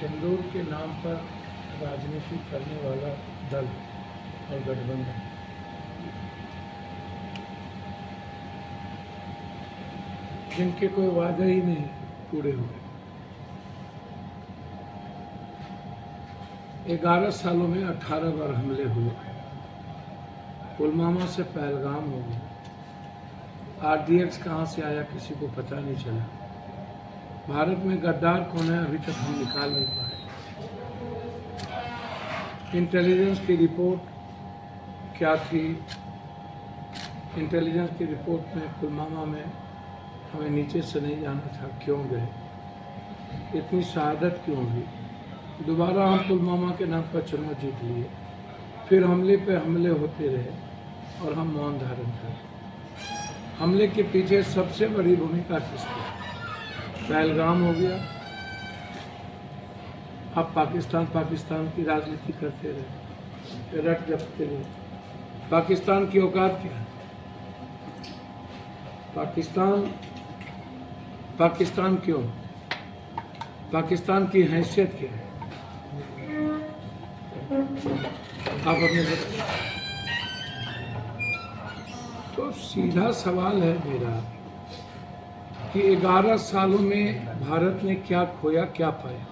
सिंदूर के नाम पर राजनीति करने वाला दल और गठबंधन जिनके कोई वादे ही नहीं पूरे हुए, 11 सालों में 18 बार हमले हुए, पुलवामा से पहलगाम हो गया, आरडीएक्स कहाँ से आया किसी को पता नहीं चला। भारत में गद्दार कौन है अभी तक हम निकाल नहीं पाए। इंटेलिजेंस की रिपोर्ट क्या थी? इंटेलिजेंस की रिपोर्ट में पुलवामा में हमें नीचे से नहीं जाना था, क्यों गए? इतनी शहादत क्यों हुई? दोबारा हम पुलवामा के नाम पर चुनाव जीत लिए, फिर हमले पे हमले होते रहे और हम मौन धारण कर। हमले के पीछे सबसे बड़ी भूमिका किसकी? पहलगाम हो गया, अब पाकिस्तान की राजनीति करते रहे, रट जपते रहे। पाकिस्तान की औकात क्या है? पाकिस्तान क्यों? पाकिस्तान की हैसियत क्या है? आप अपने तो सीधा सवाल है मेरा कि 11 सालों में भारत ने क्या खोया क्या पाया?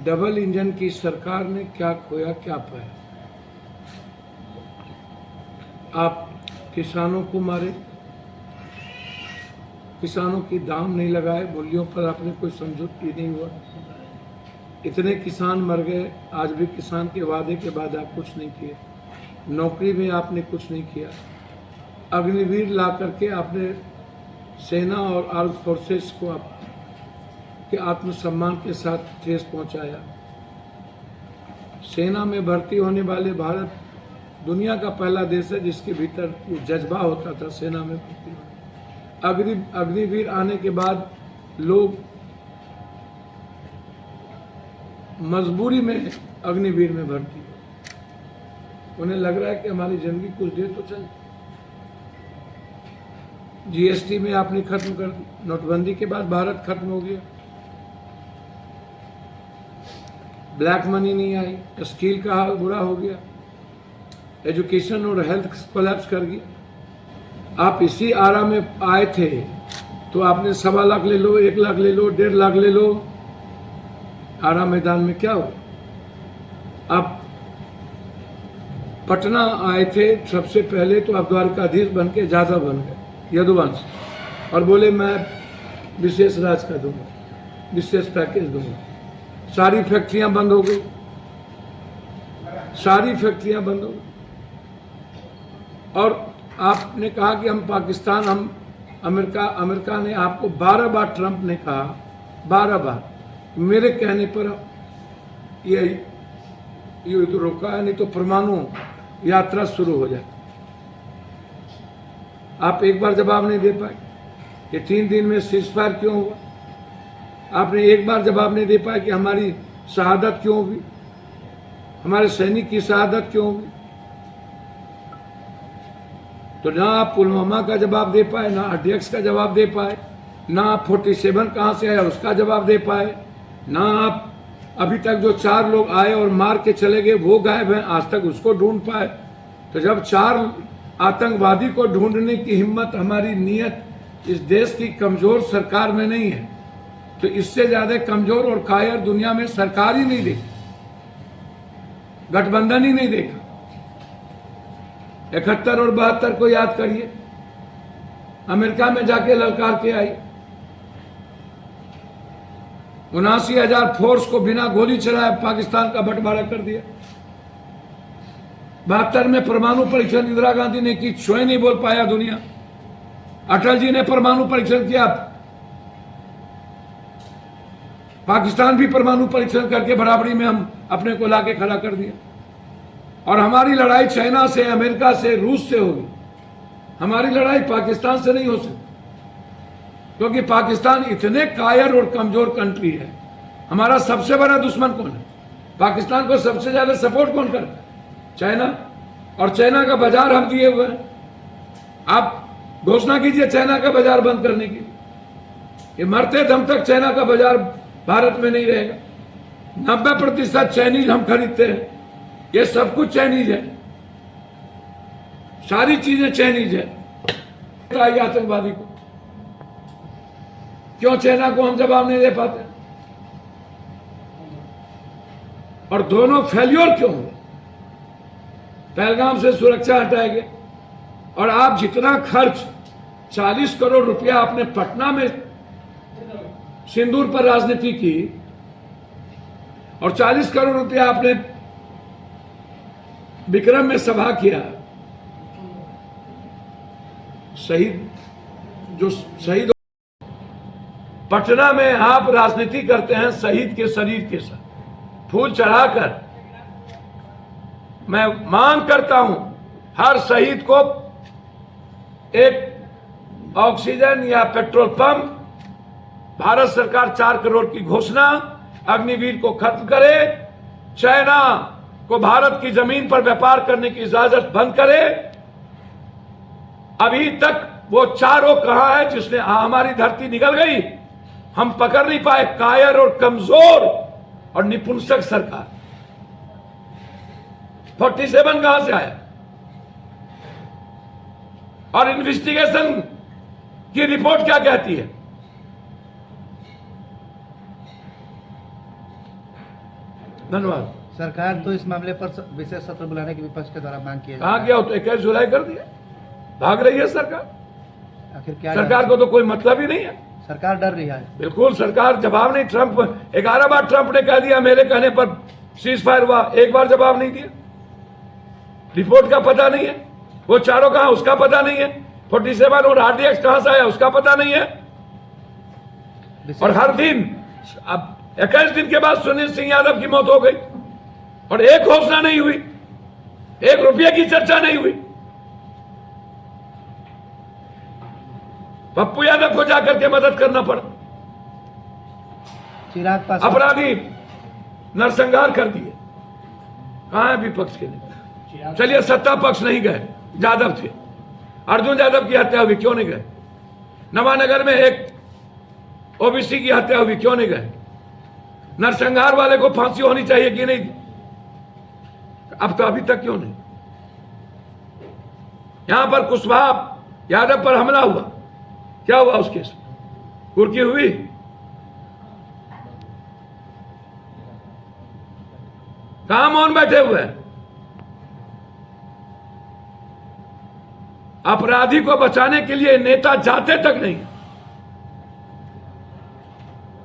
डबल इंजन की सरकार ने क्या खोया क्या पाया? आप किसानों को मारे, किसानों की दाम नहीं लगाए, मूल्यों पर आपने कोई समझौता नहीं हुआ, इतने किसान मर गए, आज भी किसान के वादे के बाद आप कुछ नहीं किए। नौकरी में आपने कुछ नहीं किया। अग्निवीर ला करके आपने सेना और आर्म फोर्सेस को आप के आत्मसम्मान के साथ ठेस पहुंचाया। सेना में भर्ती होने वाले भारत दुनिया का पहला देश है जिसके भीतर ये जज्बा होता था सेना में भर्ती होने। अग्निवीर आने के बाद लोग मजबूरी में अग्निवीर में भर्ती हो, उन्हें लग रहा है कि हमारी जिंदगी कुछ देर तो चले। जीएसटी में आपने खत्म कर दी, नोटबंदी के बाद भारत खत्म हो गया, ब्लैक मनी नहीं आई, स्किल का हाल बुरा हो गया, एजुकेशन और हेल्थ कोलैप्स कर गया। आप इसी आरा में आए थे तो आपने 1.25 लाख ले लो, 1 लाख ले लो, 1.5 लाख ले लो, आरा मैदान में क्या हो? आप पटना आए थे सबसे पहले तो आप द्वारकाधीश बन के ज्यादा बन गए यदुवंश, और बोले मैं विशेष राज का दूंगा, विशेष पैकेज दूंगा। सारी फैक्ट्रियां बंद हो गई, सारी फैक्ट्रियां बंद हो गई। और आपने कहा कि हम पाकिस्तान, हम अमेरिका ने आपको 12 बार, ट्रंप ने कहा 12 बार मेरे कहने पर ये युद्ध रोका है, नहीं तो परमाणु यात्रा शुरू हो जाए। आप एक बार जवाब नहीं दे पाए। ये 3 दिन में सीजफायर क्यों हुआ? आपने एक बार जवाब नहीं दे पाए कि हमारी शहादत क्यों हुई, हमारे सैनिक की शहादत क्यों हुई। तो ना आप पुलवामा का जवाब दे पाए, ना आरडीएक्स का जवाब दे पाए, ना आप 47 कहां से आया उसका जवाब दे पाए, ना आप अभी तक जो 4 लोग आए और मार के चले गए वो गायब हैं, आज तक उसको ढूंढ पाए। तो जब 4 आतंकवादी को ढूंढने की हिम्मत, हमारी नीयत इस देश की कमजोर सरकार में नहीं है, तो इससे ज्यादा कमजोर और कायर दुनिया में सरकार ही नहीं देखी, गठबंधन ही नहीं देखा। 71 और 72 को याद करिए, अमेरिका में जाके ललकार के आई, 79,000 फोर्स को बिना गोली चलाए पाकिस्तान का बंटवारा कर दिया। 72 में परमाणु परीक्षण इंदिरा गांधी ने की, स्वयं नहीं बोल पाया दुनिया। अटल जी ने परमाणु परीक्षण किया, पाकिस्तान भी परमाणु परीक्षण करके बराबरी में हम अपने को लाके खड़ा कर दिया। और हमारी लड़ाई चाइना से, अमेरिका से, रूस से होगी, हमारी लड़ाई पाकिस्तान से नहीं हो सकती, क्योंकि पाकिस्तान इतने कायर और कमजोर कंट्री है। हमारा सबसे बड़ा दुश्मन कौन है? पाकिस्तान को सबसे ज्यादा सपोर्ट कौन करता है? चाइना। और चाइना का बाजार हम दिए हुए हैं। आप घोषणा कीजिए चाइना का बाजार बंद करने की, ये मरते दम तक चाइना का बाजार भारत में नहीं रहेगा। 90% चाइनीज हम खरीदते हैं। ये सब कुछ चाइनीज है, सारी चीजें चाइनीज है। आतंकवादी को क्यों चाइना को हम जवाब नहीं दे पाते? और दोनों फेल्योर क्यों हुए? पहलगाम से सुरक्षा हटाए गए और आप जितना खर्च 40 करोड़ रुपया आपने पटना में सिंदूर पर राजनीति की और 40 करोड़ रुपया आपने विक्रम में सभा किया, शहीद पटना में आप राजनीति करते हैं शहीद के शरीर के साथ फूल चढ़ाकर। मैं मांग करता हूं हर शहीद को एक ऑक्सीजन या पेट्रोल पंप, भारत सरकार 4 करोड़ की घोषणा, अग्निवीर को खत्म करे, चाइना को भारत की जमीन पर व्यापार करने की इजाजत बंद करे। अभी तक वो चारों कहां है जिसने हमारी धरती निकल गई, हम पकड़ नहीं पाए। कायर और कमजोर और निपुंसक सरकार। 47 कहां से आया? और इन्वेस्टिगेशन की रिपोर्ट क्या कहती है? धन्यवाद। सरकार तो इस मामले पर विशेष सत्र बुलाने की विपक्ष के द्वारा मांग की है। कहां गया हो तो 21 जुलाई कर दिया, भाग रही है सरकार। आखिर क्या सरकार को तो कोई मतलब ही नहीं है। सरकार डर रही है। बिल्कुल सरकार जवाब नहीं। ट्रंप 11 बार ट्रंप ने कह दिया मेरे कहने पर सीज फायर हुआ, एक बार जवाब नहीं दिया। रिपोर्ट का पता नहीं है, वो चारों कहां उसका पता नहीं है। 47 और RDX कहां से आया उसका पता नहीं है। और हर दिन अब 21 दिन के बाद सुनील सिंह यादव की मौत हो गई और एक घोषणा नहीं हुई, 1 रुपये की चर्चा नहीं हुई। पप्पू यादव को जाकर के मदद करना पड़ा। चिराग पासवान अपराधी नरसंहार कर दिए। कहां है विपक्ष के नेता? चलिए सत्ता पक्ष नहीं गए, यादव थे, अर्जुन यादव की हत्या हुई, क्यों नहीं गए? नवानगर में एक ओबीसी की हत्या हुई, क्यों नहीं गए? नरसंहार वाले को फांसी होनी चाहिए कि नहीं? अब तो अभी तक क्यों नहीं? यहां पर कुशवाहा यादव पर हमला हुआ, क्या हुआ उस केस? कुर्की हुई? कहां मौन बैठे हुए हैं? अपराधी को बचाने के लिए नेता जाते तक नहीं है,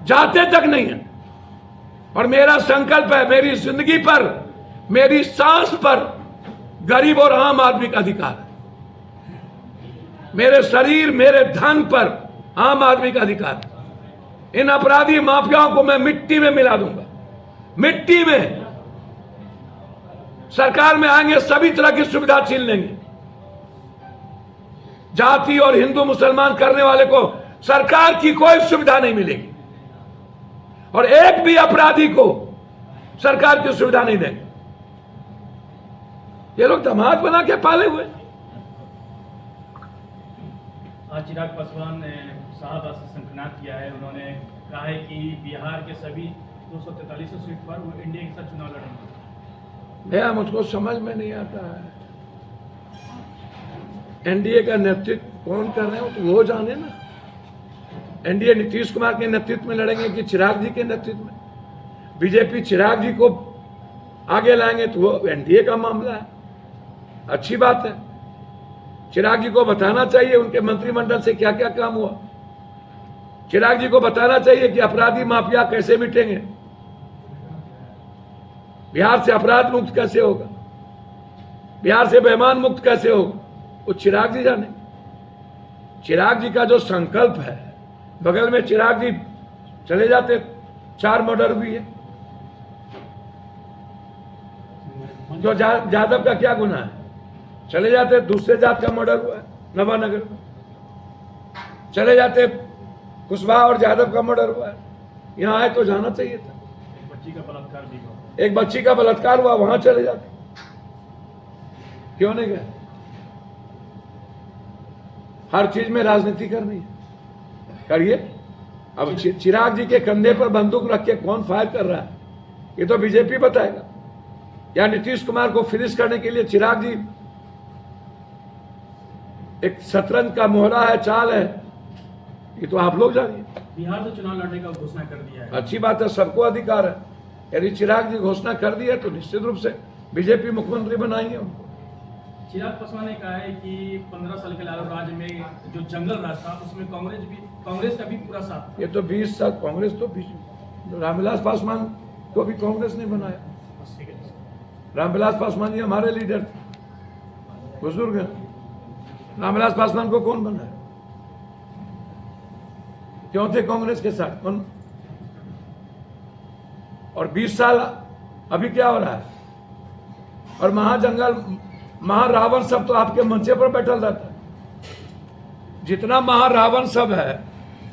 जाते तक नहीं है। और मेरा संकल्प है, मेरी जिंदगी पर, मेरी सांस पर गरीब और आम आदमी का अधिकार है। मेरे शरीर, मेरे धन पर आम आदमी का अधिकार है। इन अपराधी माफियाओं को मैं मिट्टी में मिला दूंगा, मिट्टी में। सरकार में आएंगे, सभी तरह की सुविधा छीन लेंगे। जाति और हिंदू मुसलमान करने वाले को सरकार की कोई सुविधा नहीं मिलेगी और एक भी अपराधी को सरकार की सुविधा नहीं देंगे। ये लोग दामाद बना के पाले हुए। आज चिराग पासवान ने शाहबाद से संकनात किया है। उन्होंने कहा है कि बिहार के सभी 243 सीट पर वो एनडीए के साथ चुनाव लड़ेंगे। भैया मुझको समझ में नहीं आता है, एनडीए का नेतृत्व कौन कर रहे हो तो वो जाने ना। एनडीए नीतीश कुमार के नेतृत्व में लड़ेंगे कि चिराग जी के नेतृत्व में? बीजेपी चिराग जी को आगे लाएंगे तो वो एनडीए का मामला है, अच्छी बात है। चिराग जी को बताना चाहिए उनके मंत्रिमंडल से क्या क्या काम हुआ। चिराग जी को बताना चाहिए कि अपराधी माफिया कैसे मिटेंगे, बिहार से अपराध मुक्त कैसे होगा, बिहार से बेईमान मुक्त कैसे होगा, वो चिराग जी जाने। चिराग जी का जो संकल्प है, बगल में चिराग जी चले जाते, 4 मर्डर हुई है। जो यादव का क्या गुनाह है? चले जाते, दूसरे जात का मर्डर हुआ है नवानगर में। चले जाते, कुशवाहा और यादव का मर्डर हुआ है, यहां आए तो जाना चाहिए था। बच्ची का बलात्कार भी हुआ, एक बच्ची का बलात्कार हुआ, वहां चले जाते, क्यों नहीं गए? हर चीज में राजनीति करनी है, करिए। अब चिराग जी के कंधे पर बंदूक रख के कौन फायर कर रहा है? ये तो बीजेपी बताएगा। या नीतीश कुमार को फिनिश करने के लिए चिराग जी एक शतरंज का मोहरा है, चाल है, ये तो आप लोग जानिए। बिहार से चुनाव लड़ने का घोषणा कर दिया है। अच्छी बात है, सबको अधिकार है। यदि चिराग जी घोषणा कर दी है तो निश्चित रूप से बीजेपी मुख्यमंत्री बनाएंगे उनको। चिराग पासवान ने कहा है कि 15 साल के लालू राज्य में जो जंगल राज था उसमें कांग्रेस का भी पूरा साथ था। ये तो 20 साल कांग्रेस तो रामविलास पासवान को भी कांग्रेस ने बनाया। रामविलास पासवान जी हमारे लीडर थे, बुजुर्ग हैं। रामविलास पासवान को कौन बनाया? क्यों थे कांग्रेस के साथ? कौन? और 20 साल अभी क्या हो रहा है? और महाजंगल महारावण सब तो आपके मंचे पर बैठल रहता है। जितना महारावण सब है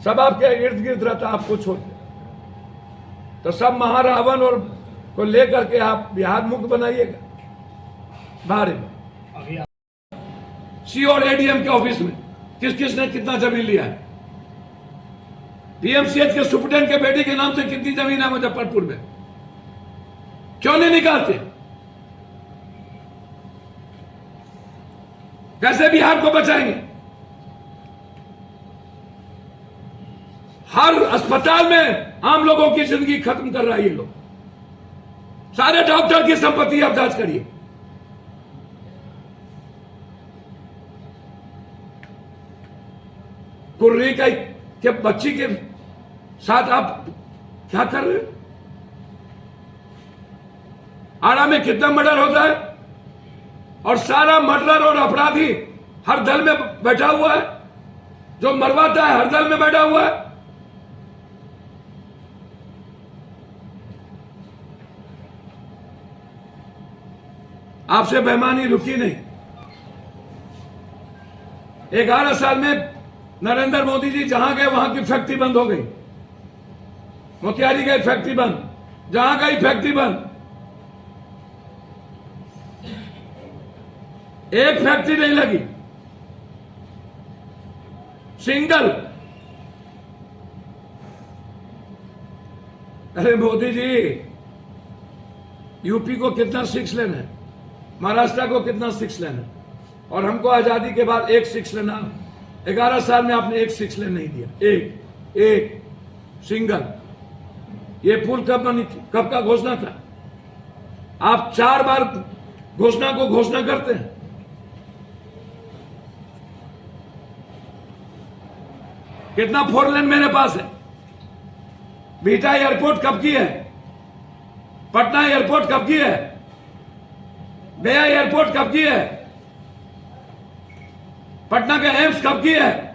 सब आपके इर्द गिर्द रहता है, आपको छोड़ के। तो सब महारावण और को लेकर के आप बिहार मुक्त बनाइएगा। बारे में सी और एडीएम के ऑफिस में किस किस ने कितना जमीन लिया है? पीएमसीएच के सुप्रीटेंडेंट के बेटे के नाम से कितनी जमीन है मुजफ्फरपुर में? क्यों नहीं निकालते? कैसे बिहार को बचाएंगे? हर अस्पताल में आम लोगों की जिंदगी खत्म कर रहा है ये लोग। सारे डॉक्टर की संपत्ति आप जांच करिए। कुर्री का के बच्ची के साथ आप क्या कर रहे हैं? आरा में कितना मर्डर होता है और सारा मर्डर और अपराधी हर दल में बैठा हुआ है। जो मरवाता है हर दल में बैठा हुआ है। आपसे बेईमानी रुकी नहीं। 11 साल में नरेंद्र मोदी जी जहां गए वहां की फैक्ट्री बंद हो गई। मोतिहारी गई फैक्ट्री बंद, जहां गई फैक्ट्री बंद। एक फैक्ट्री नहीं लगी, सिंगल। अरे मोदी जी, यूपी को कितना 6 लेन है, महाराष्ट्र को कितना 6 लेन है, और हमको आजादी के बाद 1 6 लेना। 11 साल में आपने 1 6 लेन नहीं दिया। एक सिंगल। ये पुल कब बनी थी? कब का घोषणा था? आप 4 बार घोषणा को घोषणा करते हैं। कितना 4 लेन मेरे पास है? बिहटा एयरपोर्ट कब की है? पटना एयरपोर्ट कब की है? गया एयरपोर्ट कब की है? पटना का एम्स कब की है?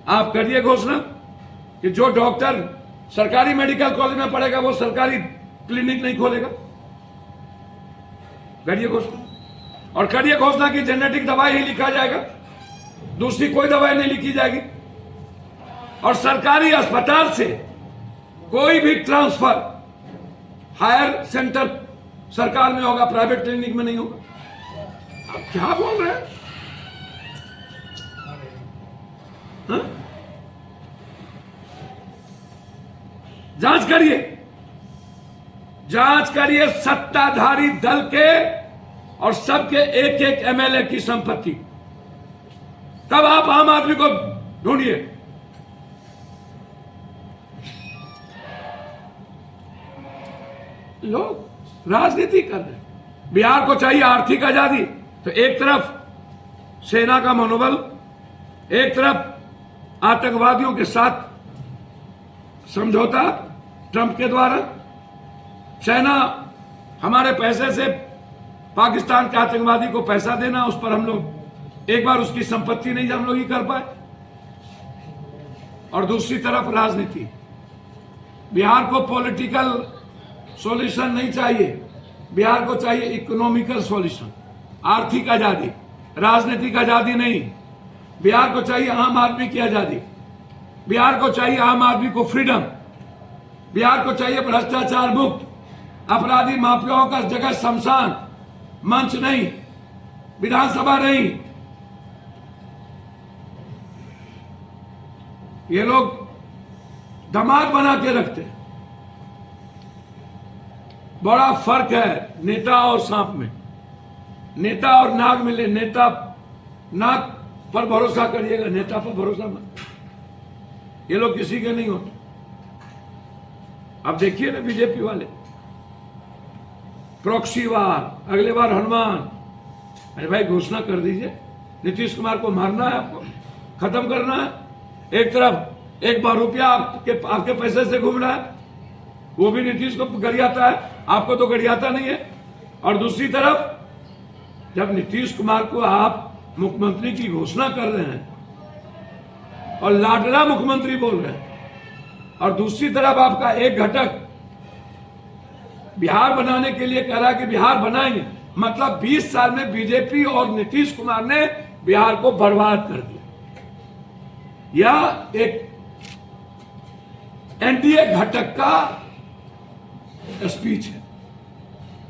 आप करिए घोषणा कि जो डॉक्टर सरकारी मेडिकल कॉलेज में पढ़ेगा वो सरकारी क्लिनिक नहीं खोलेगा। करिए घोषणा। और करिए घोषणा कि जेनेटिक दवाई ही लिखा जाएगा, दूसरी कोई दवाई नहीं लिखी जाएगी। और सरकारी अस्पताल से कोई भी ट्रांसफर हायर सेंटर सरकार में होगा, प्राइवेट क्लिनिक में नहीं होगा। आप क्या बोल रहे हैं? हाँ? जांच करिए, जांच करिए सत्ताधारी दल के और सबके एक एक एमएलए की संपत्ति। तब आप आम आदमी को ढूंढिए। लोग राजनीति कर रहे हैं। बिहार को चाहिए आर्थिक आजादी, तो एक तरफ सेना का मनोबल, एक तरफ आतंकवादियों के साथ समझौता ट्रंप के द्वारा। सेना हमारे पैसे से पाकिस्तान के आतंकवादी को पैसा देना, उस पर हम लोग एक बार उसकी संपत्ति नहीं हम लोग ही कर पाए। और दूसरी तरफ राजनीति। बिहार को पॉलिटिकल सॉल्यूशन नहीं चाहिए, बिहार को चाहिए इकोनॉमिकल सॉल्यूशन, आर्थिक आजादी, राजनीतिक आजादी नहीं। बिहार को चाहिए आम आदमी की आजादी, बिहार को चाहिए आम आदमी को फ्रीडम, बिहार को चाहिए भ्रष्टाचार मुक्त, अपराधी माफियाओं का जगह शमशान, मंच नहीं, विधानसभा नहीं। ये लोग दामाद बना के रखते हैं। बड़ा फर्क है नेता और सांप में। नेता और नाग मिले, नेता नाग पर भरोसा करिएगा, नेता पर भरोसा मत। ये लोग किसी के नहीं होते। अब देखिए ना बीजेपी वाले, प्रॉक्सी वार, अगले बार हनुमान। अरे भाई घोषणा कर दीजिए, नीतीश कुमार को मारना है, आपको खत्म करना है। एक तरफ एक बार रुपया आपके पैसे से घूम रहा है, वो भी नीतीश को गरियाता है, आपको तो गरियाता नहीं है। और दूसरी तरफ जब नीतीश कुमार को आप मुख्यमंत्री की घोषणा कर रहे हैं और लाडला मुख्यमंत्री बोल रहे हैं, और दूसरी तरफ आपका एक घटक बिहार बनाने के लिए कह रहा है कि बिहार बनाएंगे, मतलब 20 साल में बीजेपी और नीतीश कुमार ने बिहार को बर्बाद कर दिया। यह एक एनडीए घटक का स्पीच है,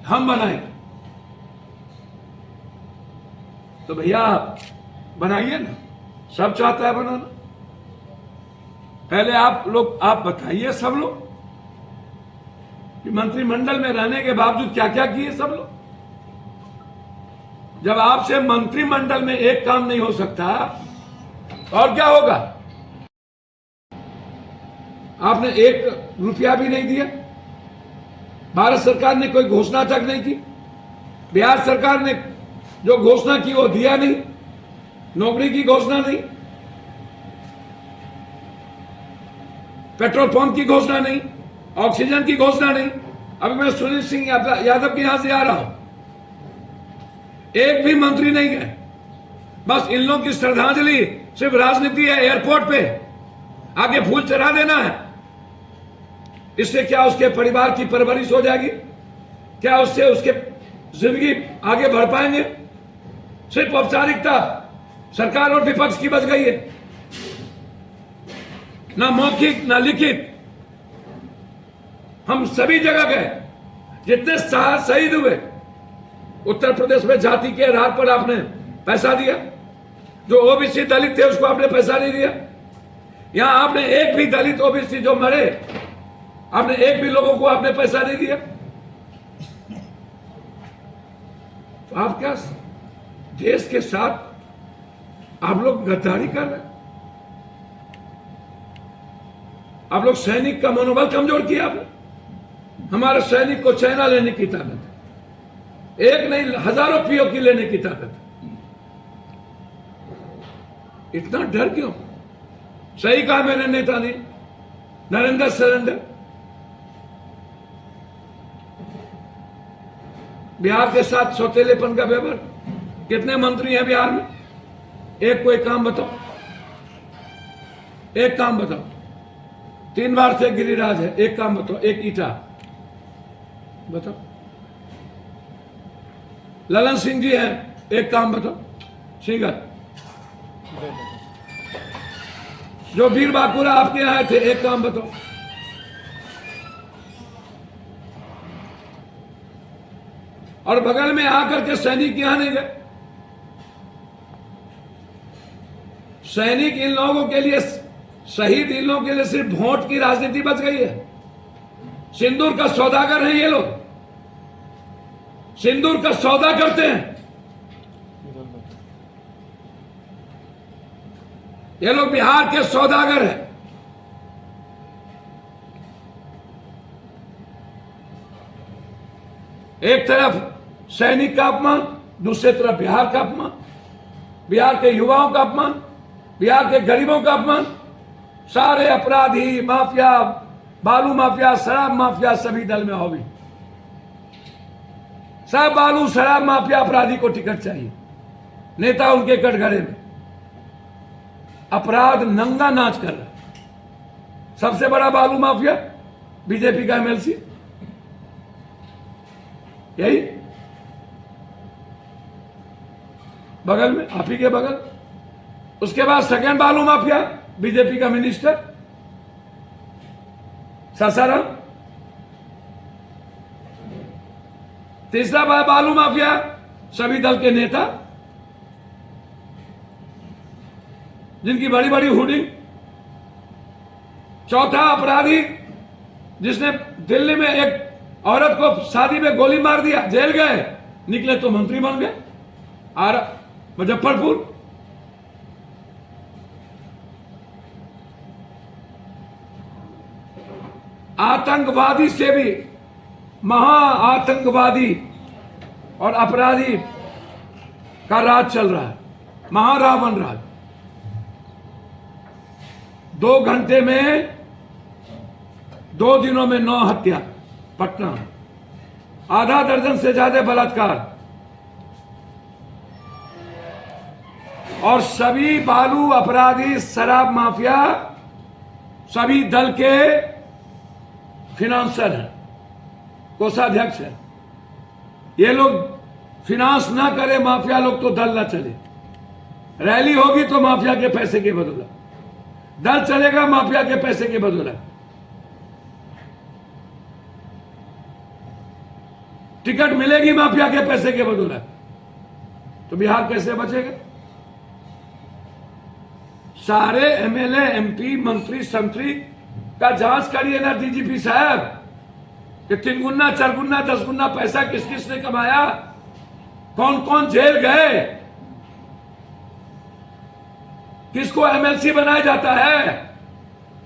हम बनाएंगे। तो भैया बनाइए ना, सब चाहता है बनाना। पहले आप बताइए सब लोग कि मंत्रिमंडल में रहने के बावजूद क्या क्या किए सब लोग। जब आपसे मंत्रिमंडल में एक काम नहीं हो सकता और क्या होगा। आपने 1 रुपया भी नहीं दिया, भारत सरकार ने कोई घोषणा तक नहीं की, बिहार सरकार ने जो घोषणा की वो दिया नहीं, नौकरी की घोषणा नहीं, पेट्रोल पंप की घोषणा नहीं, ऑक्सीजन की घोषणा नहीं। अभी मैं सुनील सिंह यादव के यहां से आ रहा हूं, एक भी मंत्री नहीं गए। बस इन लोगों की श्रद्धांजलि सिर्फ राजनीति है, एयरपोर्ट पे आगे फूल चढ़ा देना है। इससे क्या उसके परिवार की परवरिश हो जाएगी? क्या उससे उसके जिंदगी आगे बढ़ पाएंगे? सिर्फ औपचारिकता सरकार और विपक्ष की बच गई है, ना मौखिक ना लिखित। हम सभी जगह गए, जितने शहीद हुए, उत्तर प्रदेश में जाति के आधार पर आपने पैसा दिया, जो ओबीसी दलित थे उसको आपने पैसा नहीं दिया। यहां आपने एक भी दलित ओबीसी जो मरे, आपने एक भी लोगों को आपने पैसा नहीं दिया। तो आप क्या देश के साथ आप लोग गद्दारी कर रहे हैं। आप लोग सैनिक का मनोबल कमजोर किया आपने। हमारे सैनिक को चाइना लेने की ताकत है, एक नहीं हजारों पीओकी लेने की ताकत है। इतना डर क्यों? सही कहा मेरे नेता ने, नरेंद्र सरेंडर। बिहार के साथ सौतेलेपन का व्यवहार। कितने मंत्री हैं बिहार में? एक कोई काम बताओ, एक काम बताओ। 3 बार से गिरिराज है, एक काम बताओ, एक ईटा बताओ। ललन सिंह जी हैं, एक काम बताओ। सिंगर जो वीर बाकुरा आपके यहां थे, एक काम बताओ। और बगल में आकर के सैनिक यहां नहीं गए। सैनिक इन लोगों के लिए, शहीद इन लोगों के लिए सिर्फ वोट की राजनीति बच गई है। सिंदूर का सौदागर है ये लोग, सिंदूर का सौदा करते हैं ये लोग। बिहार के सौदागर हैं। एक तरफ सैनिक का अपमान, दूसरी तरफ बिहार का अपमान, बिहार के युवाओं का अपमान, बिहार के गरीबों का अपमान। सारे अपराधी, माफिया, बालू माफिया, शराब माफिया सभी दल में होगी। सब बालू शराब माफिया अपराधी को टिकट चाहिए, नेता उनके कटघरे में। अपराध नंगा नाच कर रहा है। सबसे बड़ा बालू माफिया बीजेपी का एमएलसी, यही बगल में, आप ही के बगल। उसके बाद सेकेंड बालू माफिया बीजेपी का मिनिस्टर सासाराम। तीसरा बालू माफिया सभी दल के नेता, जिनकी बड़ी बड़ी होर्डिंग चौथा अपराधी जिसने दिल्ली में एक औरत को शादी में गोली मार दिया, जेल गए, निकले तो मंत्री बन गए। और मुजफ्फरपुर, आतंकवादी से भी महा आतंकवादी और अपराधी का राज चल रहा है, महारावण राज। 2 घंटे में 2 दिनों में 9 हत्या पटना, आधा दर्जन से ज्यादा बलात्कार, और सभी बालू अपराधी, शराब माफिया सभी दल के फिनांसर हैं, कोषाध्यक्ष हैं। ये लोग फिनांस ना करे माफिया लोग तो दल ना चले। रैली होगी तो माफिया के पैसे के बदौलत, दल चलेगा माफिया के पैसे के बदौलत, टिकट मिलेगी माफिया के पैसे के बदौलत, तो बिहार कैसे बचेगा? सारे एमएलए, एमपी, मंत्री, संतरी का जांच करिए ना डीजीपी साहब, कि 3 गुना 4 गुना 10 गुना पैसा किस किस ने कमाया, कौन कौन जेल गए, किसको एमएलसी बनाया जाता है,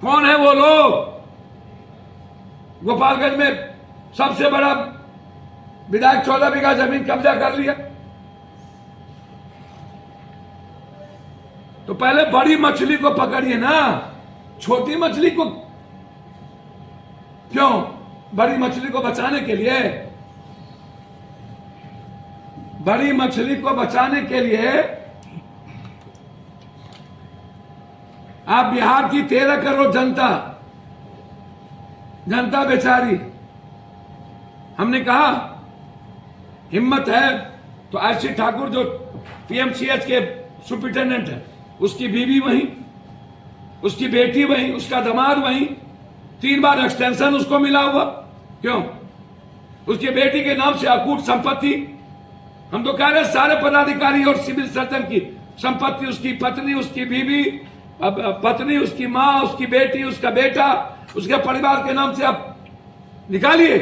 कौन है वो लोग। गोपालगंज में सबसे बड़ा विधायक 14 बीघा जमीन कब्जा कर लिया। तो पहले बड़ी मछली को पकड़िए ना, छोटी मछली को क्यों? बड़ी मछली को बचाने के लिए, बड़ी मछली को बचाने के लिए आप बिहार की 13 करोड़ जनता बेचारी, हमने कहा हिम्मत है तो आरसी ठाकुर जो पीएमसीएच के सुपरिटेंडेंट है, उसकी बीवी वहीं, उसकी बेटी वहीं, उसका दामाद वहीं, 3 बार एक्सटेंशन उसको मिला हुआ। क्यों? उसकी बेटी के नाम से अकूट संपत्ति। हम तो कह रहे सारे पदाधिकारी और सिविल सर्जन की संपत्ति, उसकी पत्नी, उसकी बीवी, पत्नी, उसकी मां, उसकी बेटी, उसका बेटा, उसके परिवार के नाम से आप निकालिए।